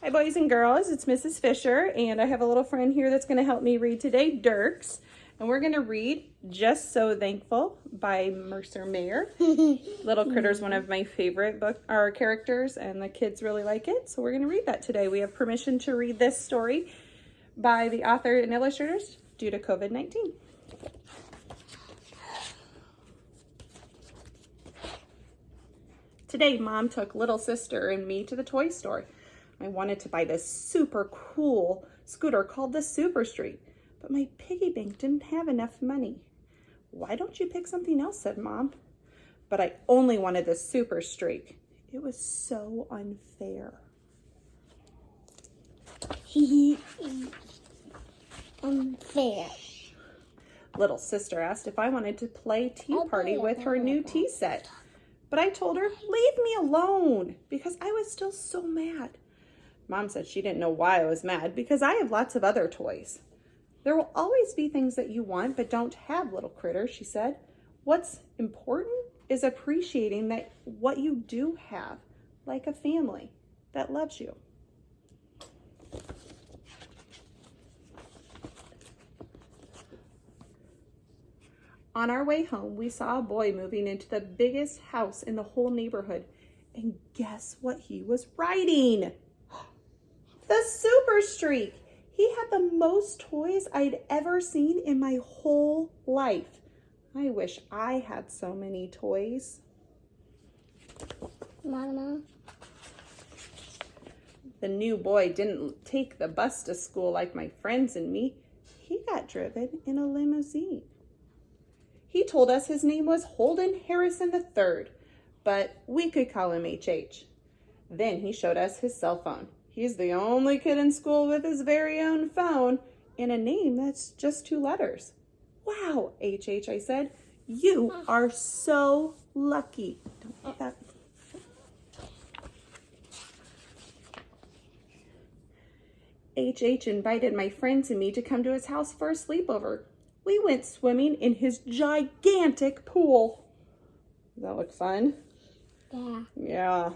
Hi boys and girls, it's Mrs. Fisher, and I have a little friend here that's going to help me read today, Dirks. And we're going to read Just So Thankful by Mercer Mayer. Little Critter's one of my favorite characters, and the kids really like it, so we're going to read that today. We have permission to read this story by the author and illustrators due to COVID-19. Today, Mom took little sister and me to the toy store. I wanted to buy this super cool scooter called the Super Street, but my piggy bank didn't have enough money. Why don't you pick something else, said Mom. But I only wanted the Super Streak. It was so unfair. Unfair. Little sister asked if I wanted to play tea party with her new tea set. But I told her, leave me alone, because I was still so mad. Mom said she didn't know why I was mad, because I have lots of other toys. There will always be things that you want but don't have, little critter, she said. What's important is appreciating that what you do have, like a family that loves you. On our way home, we saw a boy moving into the biggest house in the whole neighborhood. And guess what he was riding? The Super Streak. He had the most toys I'd ever seen in my whole life. I wish I had so many toys. Mama. The new boy didn't take the bus to school like my friends and me. He got driven in a limousine. He told us his name was Holden Harrison III, but we could call him HH. Then he showed us his cell phone. He's the only kid in school with his very own phone and a name that's just 2 letters. Wow, HH, I said. You are so lucky. Don't eat that. HH invited my friends and me to come to his house for a sleepover. We went swimming in his gigantic pool. Does that look fun? Yeah. Yeah.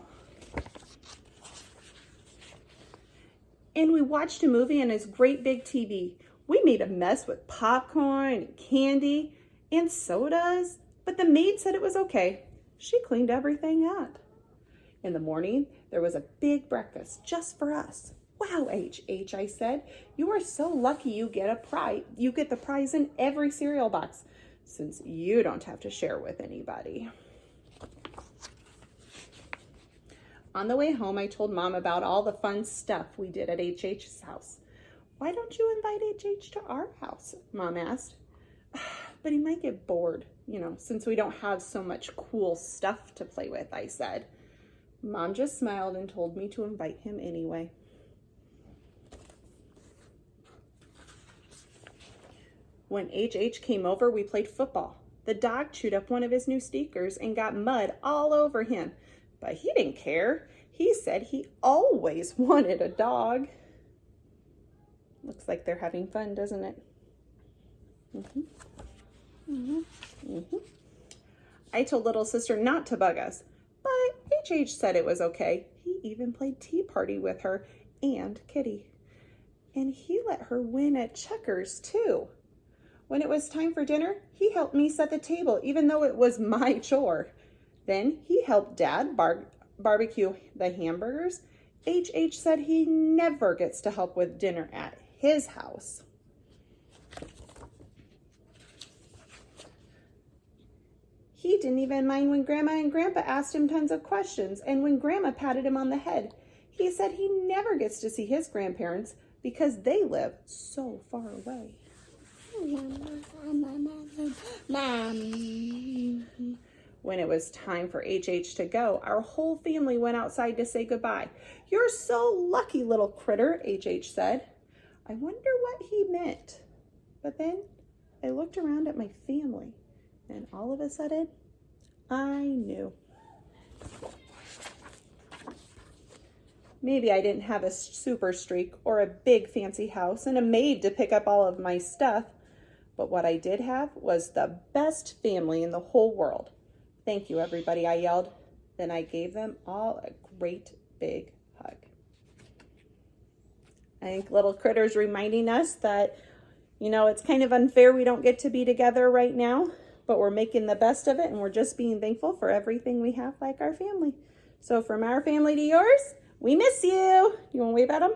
And we watched a movie on his great big TV. We made a mess with popcorn and candy and sodas, but the maid said it was okay. She cleaned everything up. In the morning, there was a big breakfast just for us. Wow, HH, I said, you are so lucky you get the prize in every cereal box, since you don't have to share with anybody. On the way home, I told Mom about all the fun stuff we did at HH's house. Why don't you invite HH to our house? Mom asked. But he might get bored, since we don't have so much cool stuff to play with, I said. Mom just smiled and told me to invite him anyway. When HH came over, we played football. The dog chewed up one of his new sneakers and got mud all over him. But he didn't care. He said he always wanted a dog. Looks like they're having fun, doesn't it? I told little sister not to bug us, but HH said it was okay. He even played tea party with her and Kitty. And he let her win at checkers, too. When it was time for dinner, he helped me set the table, even though it was my chore. Then he helped Dad barbecue the hamburgers. HH said he never gets to help with dinner at his house. He didn't even mind when Grandma and Grandpa asked him tons of questions, and when Grandma patted him on the head. He said he never gets to see his grandparents because they live so far away. Mom. When it was time for HH to go, our whole family went outside to say goodbye. You're so lucky, little critter, HH said. I wonder what he meant. But then I looked around at my family, and all of a sudden, I knew. Maybe I didn't have a super streak or a big fancy house and a maid to pick up all of my stuff, but what I did have was the best family in the whole world. Thank you, everybody, I yelled. Then I gave them all a great big hug. I think little Critter's reminding us that, you know, it's kind of unfair we don't get to be together right now, but we're making the best of it, and we're just being thankful for everything we have, like our family. So from our family to yours, we miss you. You want to wave at them?